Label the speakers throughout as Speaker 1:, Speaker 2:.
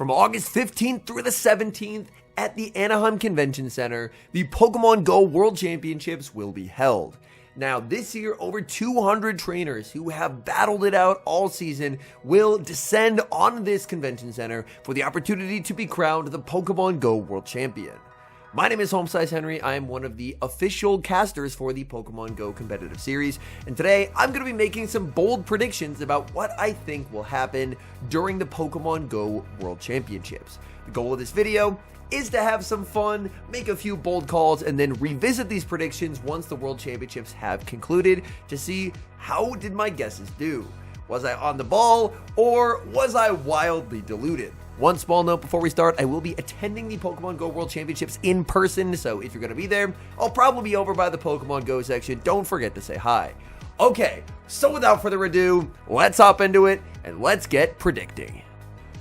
Speaker 1: From August 15th through the 17th at the Anaheim Convention Center, the Pokemon Go World Championships will be held. Now, this year, over 200 trainers who have battled it out all season will descend on this convention center for the opportunity to be crowned the Pokemon Go World Champion. My name is Homesize Henry. I am one of the official casters for the Pokemon Go competitive series, and today I'm going to be making some bold predictions about what I think will happen during the Pokemon Go World Championships. The goal of this video is to have some fun, make a few bold calls, and then revisit these predictions once the World Championships have concluded to see how did my guesses do. Was I on the ball, or was I wildly deluded? One small note before we start, I will be attending the Pokemon Go World Championships in person, so if you're going to be there, I'll probably be over by the Pokemon Go section. Don't forget to say hi. Okay, so without further ado, let's hop into it, and let's get predicting.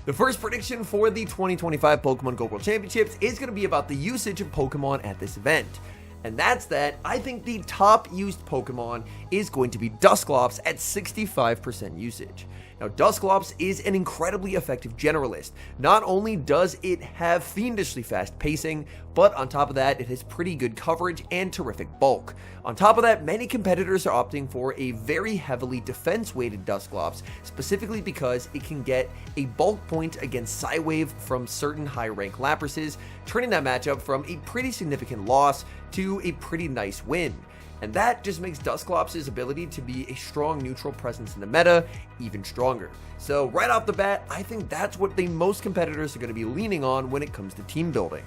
Speaker 1: The first prediction for the 2025 Pokemon Go World Championships is going to be about the usage of Pokemon at this event. And that's that I think the top used Pokemon is going to be Dusclops at 65% usage. Now, Dusclops is an incredibly effective generalist. Not only does it have fiendishly fast pacing, but on top of that, it has pretty good coverage and terrific bulk. On top of that, many competitors are opting for a very heavily defense-weighted Dusclops, specifically because it can get a bulk point against Psywave from certain high-rank Laprases, turning that matchup from a pretty significant loss to a pretty nice win. And that just makes Dusclops' ability to be a strong neutral presence in the meta even stronger. So right off the bat, I think that's what the most competitors are going to be leaning on when it comes to team building.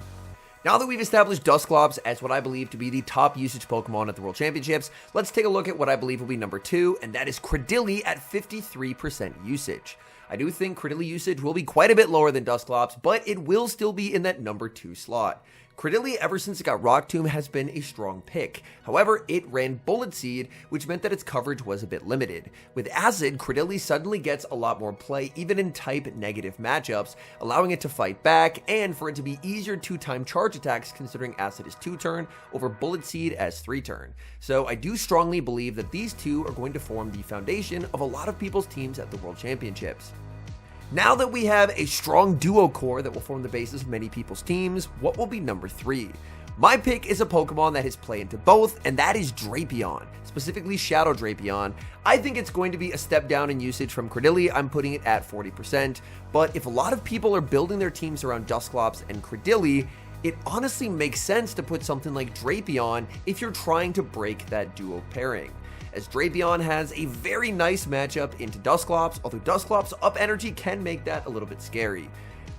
Speaker 1: Now that we've established Dusclops as what I believe to be the top usage Pokemon at the World Championships, let's take a look at what I believe will be number 2, and that is Credilli at 53% usage. I do think Credilli usage will be quite a bit lower than Dusclops, but it will still be in that number 2 slot. Credilli, ever since it got Rock Tomb, has been a strong pick. However, it ran Bullet Seed, which meant that its coverage was a bit limited. With Acid, Credilli suddenly gets a lot more play, even in type-negative matchups, allowing it to fight back, and for it to be easier to time charge attacks, considering Acid is 2-turn, over Bullet Seed as 3-turn. So I do strongly believe that these two are going to form the foundation of a lot of people's teams at the World Championships. Now that we have a strong duo core that will form the basis of many people's teams, what will be number 3? My pick is a Pokemon that has play into both, and that is Drapion, specifically Shadow Drapion. I think it's going to be a step down in usage from Credilli. I'm putting it at 40%, but if a lot of people are building their teams around Dusclops and Credilli, it honestly makes sense to put something like Drapion if you're trying to break that duo pairing, as Drapion has a very nice matchup into Dusclops, although Dusclops' up energy can make that a little bit scary.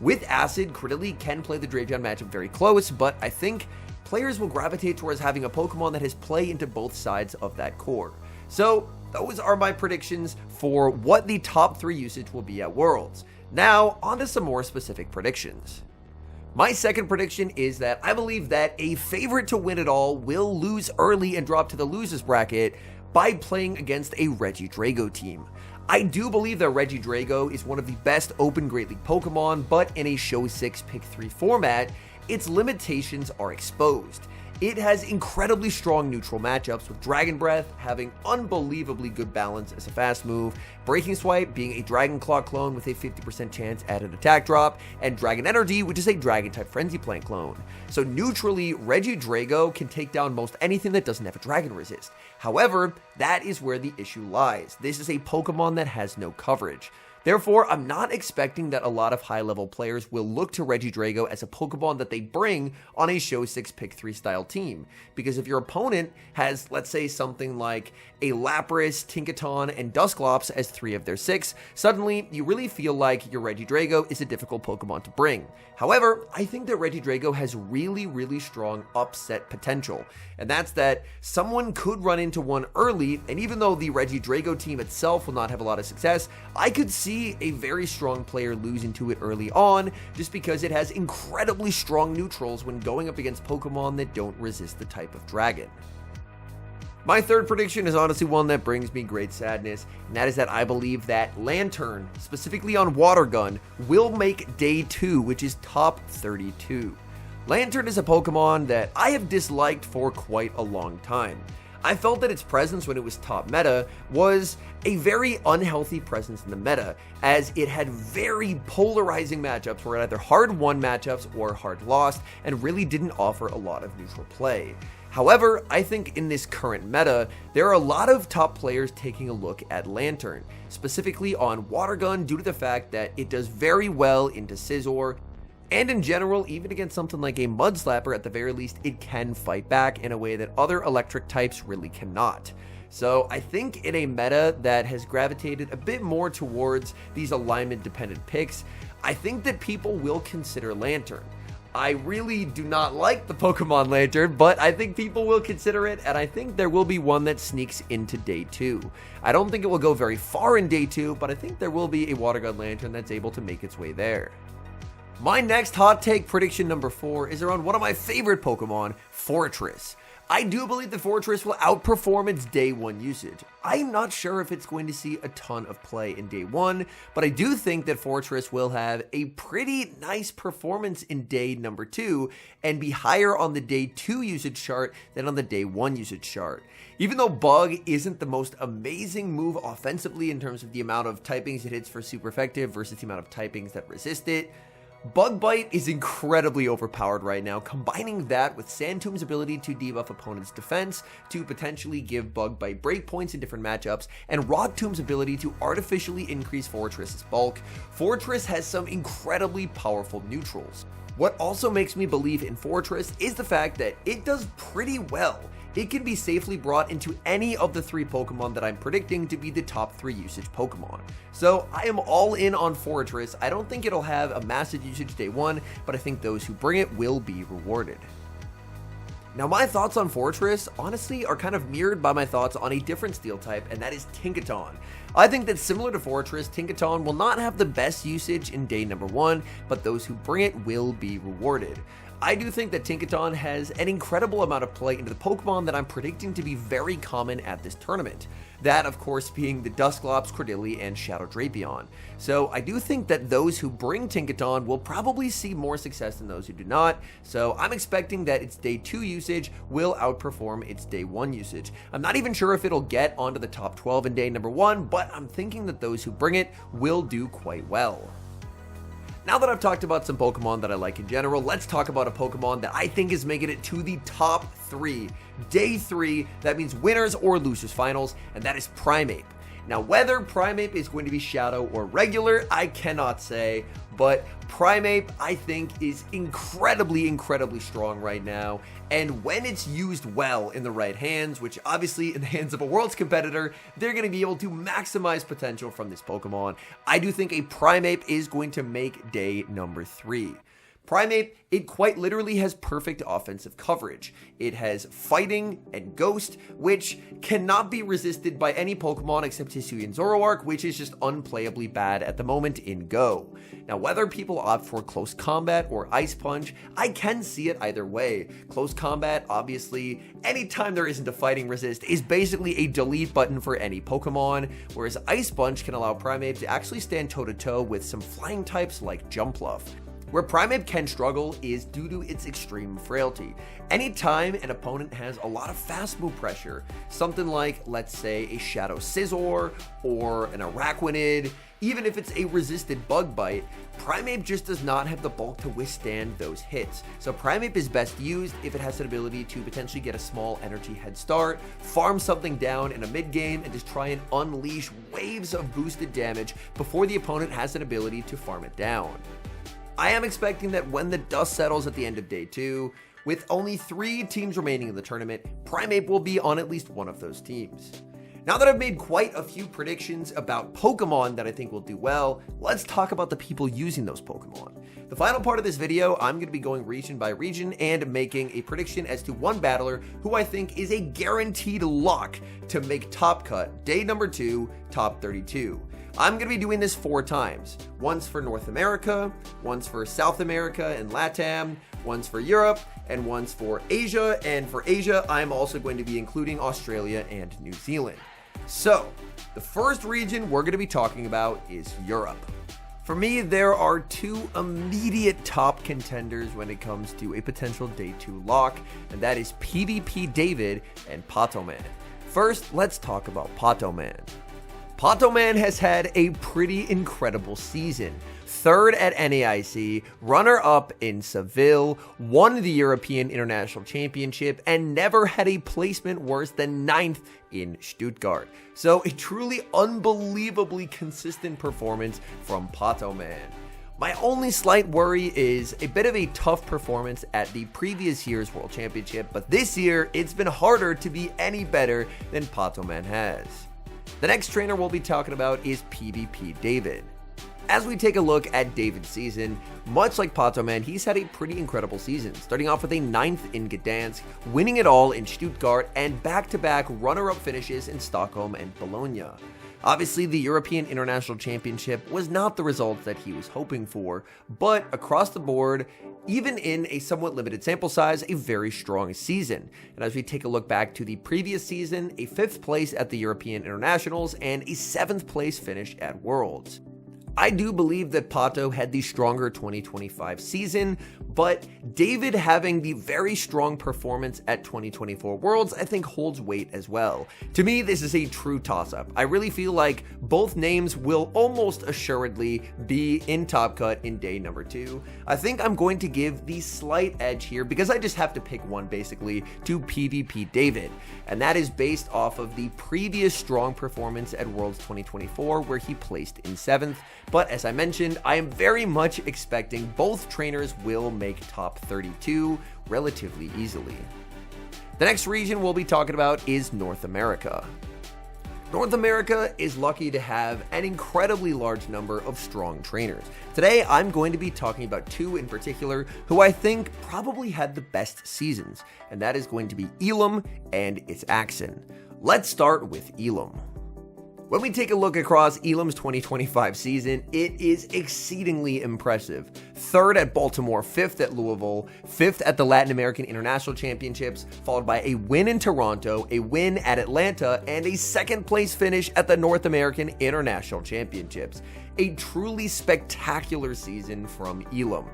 Speaker 1: With Acid, Credilli can play the Drapion matchup very close, but I think players will gravitate towards having a Pokemon that has play into both sides of that core. So those are my predictions for what the top 3 usage will be at Worlds. Now, on to some more specific predictions. My second prediction is that I believe that a favorite to win it all will lose early and drop to the losers bracket by playing against a Regidrago team. I do believe that Regidrago is one of the best Open Great League Pokemon, but in a Show 6 Pick 3 format, its limitations are exposed. It has incredibly strong neutral matchups, with Dragon Breath having unbelievably good balance as a fast move, Breaking Swipe being a Dragon Claw clone with a 50% chance at an attack drop, and Dragon Energy, which is a Dragon-type Frenzy Plant clone. So neutrally, Regidrago can take down most anything that doesn't have a Dragon Resist. However, that is where the issue lies. This is a Pokemon that has no coverage. Therefore, I'm not expecting that a lot of high-level players will look to Regidrago as a Pokemon that they bring on a Show 6 Pick 3 style team. Because if your opponent has, let's say, something like a Lapras, Tinkaton, and Dusclops as 3 of their 6, suddenly you really feel like your Regidrago is a difficult Pokemon to bring. However, I think that Regidrago has really strong upset potential. And that's that someone could run into one early, and even though the Regidrago team itself will not have a lot of success, I could see a very strong player losing to it early on, just because it has incredibly strong neutrals when going up against Pokemon that don't resist the type of Dragon. My third prediction is honestly one that brings me great sadness, and that is that I believe that Lanturn, specifically on Water Gun, will make Day 2, which is top 32. Lanturn is a Pokemon that I have disliked for quite a long time. I felt that its presence when it was top meta was a very unhealthy presence in the meta, as it had very polarizing matchups where it either hard won matchups or hard lost, and really didn't offer a lot of neutral play. However, I think in this current meta, there are a lot of top players taking a look at Lanturn, specifically on Water Gun due to the fact that it does very well into Scizor, and in general, even against something like a Mud Slapper, at the very least, it can fight back in a way that other electric types really cannot. So I think in a meta that has gravitated a bit more towards these alignment-dependent picks, I think that people will consider Lanturn. I really do not like the Pokemon Lanturn, but I think people will consider it, and I think there will be one that sneaks into Day 2. I don't think it will go very far in Day 2, but I think there will be a Water Gun Lanturn that's able to make its way there. My next hot take prediction number 4 is around one of my favorite Pokemon, Forretress. I do believe that Forretress will outperform its Day 1 usage. I'm not sure if it's going to see a ton of play in Day 1, but I do think that Forretress will have a pretty nice performance in Day number 2 and be higher on the Day 2 usage chart than on the Day 1 usage chart. Even though Bug isn't the most amazing move offensively in terms of the amount of typings it hits for super effective versus the amount of typings that resist it, Bug Bite is incredibly overpowered right now, combining that with Sand Tomb's ability to debuff opponents' defense to potentially give Bug Bite breakpoints in different matchups, and Rock Tomb's ability to artificially increase Forretress's bulk. Forretress has some incredibly powerful neutrals. What also makes me believe in Forretress is the fact that it does pretty well. It can be safely brought into any of the 3 Pokemon that I'm predicting to be the top 3 usage Pokemon. So I am all in on Forretress. I don't think it'll have a massive usage Day 1, but I think those who bring it will be rewarded. Now, my thoughts on Forretress, honestly, are kind of mirrored by my thoughts on a different steel type, and that is Tinkaton. I think that similar to Forretress, Tinkaton will not have the best usage in Day number 1, but those who bring it will be rewarded. I do think that Tinkaton has an incredible amount of play into the Pokemon that I'm predicting to be very common at this tournament. That, of course, being the Dusclops, Cordillera, and Shadow Drapion. So I do think that those who bring Tinkaton will probably see more success than those who do not, so I'm expecting that its Day 2 usage will outperform its Day 1 usage. I'm not even sure if it'll get onto the top 12 in Day number 1, but I'm thinking that those who bring it will do quite well. Now that I've talked about some Pokemon that I like in general, let's talk about a Pokemon that I think is making it to the top 3. Day 3, that means winners or losers finals, and that is Primeape. Now, whether Primeape is going to be Shadow or regular, I cannot say, but Primeape, I think, is incredibly strong right now, and when it's used well in the right hands, which obviously in the hands of a Worlds competitor, they're going to be able to maximize potential from this Pokemon. I do think a Primeape is going to make Day number 3. Primeape, it quite literally has perfect offensive coverage. It has Fighting and Ghost, which cannot be resisted by any Pokemon except Hisuian Zoroark, which is just unplayably bad at the moment in Go. Now, whether people opt for Close Combat or Ice Punch, I can see it either way. Close Combat, obviously, anytime there isn't a Fighting Resist, is basically a delete button for any Pokemon, whereas Ice Punch can allow Primeape to actually stand toe-to-toe with some flying types like Jumpluff. Where Primeape can struggle is due to its extreme frailty. Anytime an opponent has a lot of fast move pressure, something like, let's say, a Shadow Scizor or an Araquanid, even if it's a resisted Bug Bite, Primeape just does not have the bulk to withstand those hits. So Primeape is best used if it has an ability to potentially get a small energy head start, farm something down in a mid game, and just try and unleash waves of boosted damage before the opponent has an ability to farm it down. I am expecting that when the dust settles at the end of Day 2, with only 3 teams remaining in the tournament, Primeape will be on at least one of those teams. Now that I've made quite a few predictions about Pokemon that I think will do well, let's talk about the people using those Pokemon. The final part of this video, I'm going to be going region by region and making a prediction as to one battler who I think is a guaranteed lock to make top cut, Day number 2, top 32. I'm going to be doing this 4 times. Once for North America, once for South America and Latam, once for Europe, and once for Asia. And for Asia, I'm also going to be including Australia and New Zealand. So, the first region we're going to be talking about is Europe. For me, there are two immediate top contenders when it comes to a potential Day 2 lock, and that is PvP David and Pokémon. First, let's talk about Pokémon. Pokémon has had a pretty incredible season. Third at NAIC, runner-up in Seville, won the European International Championship, and never had a placement worse than 9th in Stuttgart. So a truly unbelievably consistent performance from Pokémon. My only slight worry is a bit of a tough performance at the previous year's World Championship, but this year it's been harder to be any better than Pokémon has. The next trainer we'll be talking about is PvP David. As we take a look at David's season, much like Pokémon, he's had a pretty incredible season, starting off with a 9th in Gdansk, winning it all in Stuttgart, and back-to-back runner-up finishes in Stockholm and Bologna. Obviously, the European International Championship was not the results that he was hoping for, but across the board, even in a somewhat limited sample size, a very strong season. And as we take a look back to the previous season, a 5th place at the European Internationals and a 7th place finish at Worlds. I do believe that Pato had the stronger 2025 season, but David having the very strong performance at 2024 Worlds I think holds weight as well. To me, this is a true toss-up. I really feel like both names will almost assuredly be in Top Cut in day number 2. I think I'm going to give the slight edge here because I just have to pick one basically to PvP David, and that is based off of the previous strong performance at Worlds 2024 where he placed in 7th. But as I mentioned, I am very much expecting both trainers will make top 32 relatively easily. The next region we'll be talking about is North America. North America is lucky to have an incredibly large number of strong trainers. Today, I'm going to be talking about two in particular who I think probably had the best seasons, and that is going to be Elam and its Axen. Let's start with Elam. When we take a look across Elam's 2025 season, it is exceedingly impressive. 3rd at Baltimore, 5th at Louisville, 5th at the Latin American International Championships, followed by a win in Toronto, a win at Atlanta, and a 2nd place finish at the North American International Championships. A truly spectacular season from Elam.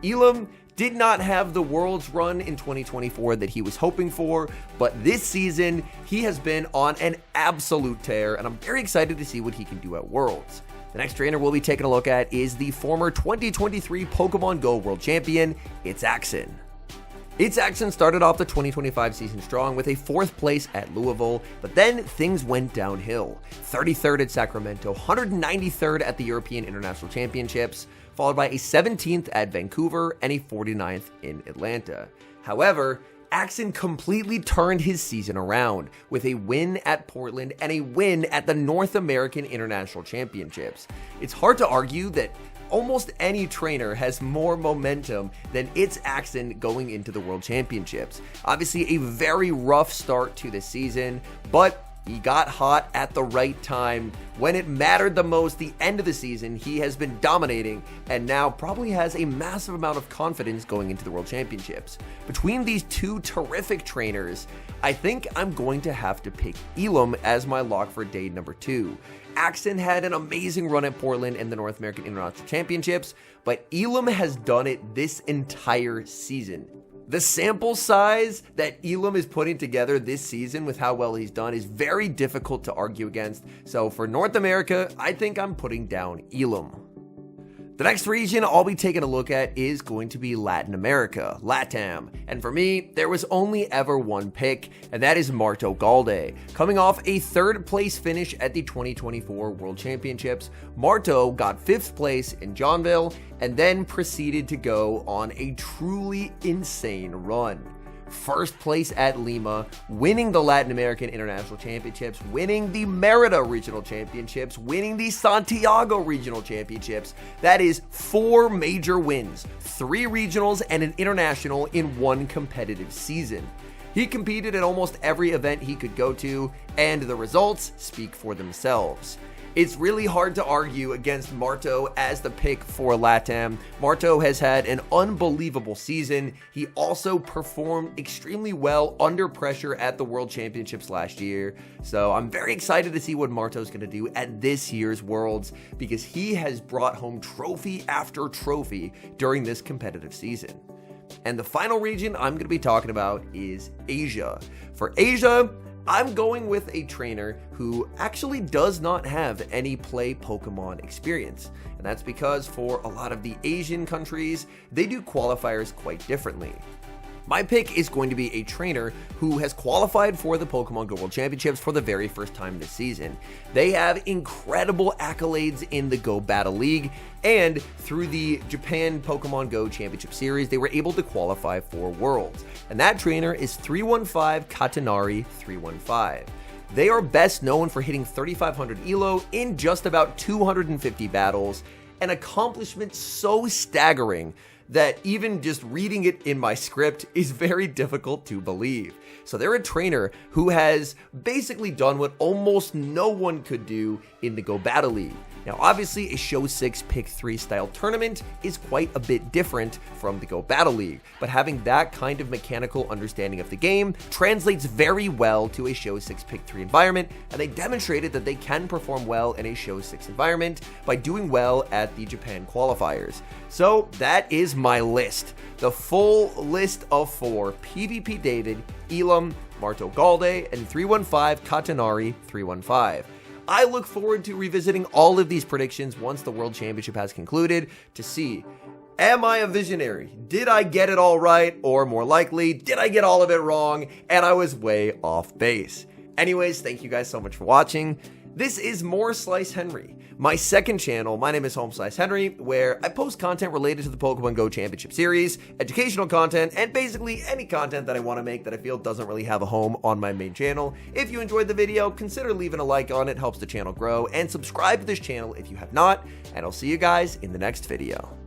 Speaker 1: Elam did not have the Worlds run in 2024 that he was hoping for, but this season he has been on an absolute tear, and I'm very excited to see what he can do at Worlds. The next trainer we'll be taking a look at is the former 2023 Pokemon Go World Champion, It's Axen. It's Axen started off the 2025 season strong with a 4th place at Louisville, but then things went downhill. 33rd at Sacramento, 193rd at the European International Championships, followed by a 17th at Vancouver and a 49th in Atlanta. However, Axen completely turned his season around with a win at Portland and a win at the North American International Championships. It's hard to argue that almost any trainer has more momentum than It's Axen going into the World Championships. Obviously a very rough start to the season, but he got hot at the right time. When it mattered the most, the end of the season, he has been dominating and now probably has a massive amount of confidence going into the World Championships. Between these two terrific trainers, I think I'm going to have to pick Elam as my lock for day number 2. Axen had an amazing run at Portland and the North American International Championships, but Elam has done it this entire season. The sample size that Elam is putting together this season with how well he's done is very difficult to argue against. So for North America, I think I'm putting down Elam. The next region I'll be taking a look at is going to be Latin America, Latam. And for me, there was only ever one pick, and that is Marto Galde. Coming off a 3rd place finish at the 2024 World Championships, Marto got 5th place in Joinville and then proceeded to go on a truly insane run. 1st place at Lima, winning the Latin American International Championships, winning the Merida Regional Championships, winning the Santiago Regional Championships. That is 4 major wins, 3 regionals and an international in one competitive season. He competed at almost every event he could go to, and the results speak for themselves. It's really hard to argue against Marto as the pick for Latam. Marto has had an unbelievable season. He also performed extremely well under pressure at the World Championships last year. So I'm very excited to see what Marto's going to do at this year's Worlds, because he has brought home trophy after trophy during this competitive season. And the final region I'm going to be talking about is Asia. For Asia, I'm going with a trainer who actually does not have any play Pokemon experience. And that's because for a lot of the Asian countries, they do qualifiers quite differently. My pick is going to be a trainer who has qualified for the Pokemon Go World Championships for the very first time this season. They have incredible accolades in the Go Battle League, and through the Japan Pokemon Go Championship Series, they were able to qualify for Worlds. And that trainer is 315 Katanari 315. They are best known for hitting 3,500 ELO in just about 250 battles, an accomplishment so staggering that even just reading it in my script is very difficult to believe. So they're a trainer who has basically done what almost no one could do in the Go Battle League. Now, obviously, a Show 6 Pick 3 style tournament is quite a bit different from the Go Battle League, but having that kind of mechanical understanding of the game translates very well to a Show 6 Pick 3 environment, and they demonstrated that they can perform well in a Show 6 environment by doing well at the Japan qualifiers. So that is my list. The full list of 4: PvP David, Elam, Marto Galde, and 315 Katanari 315. I look forward to revisiting all of these predictions once the World Championship has concluded to see, am I a visionary? Did I get it all right? Or more likely, did I get all of it wrong and I was way off base? Anyways, thank you guys so much for watching. This is More Slice Henry, my second channel. My name is Home Slice Henry, where I post content related to the Pokemon Go Championship Series, educational content, and basically any content that I want to make that I feel doesn't really have a home on my main channel. If you enjoyed the video, consider leaving a like on it, helps the channel grow, and subscribe to this channel if you have not, and I'll see you guys in the next video.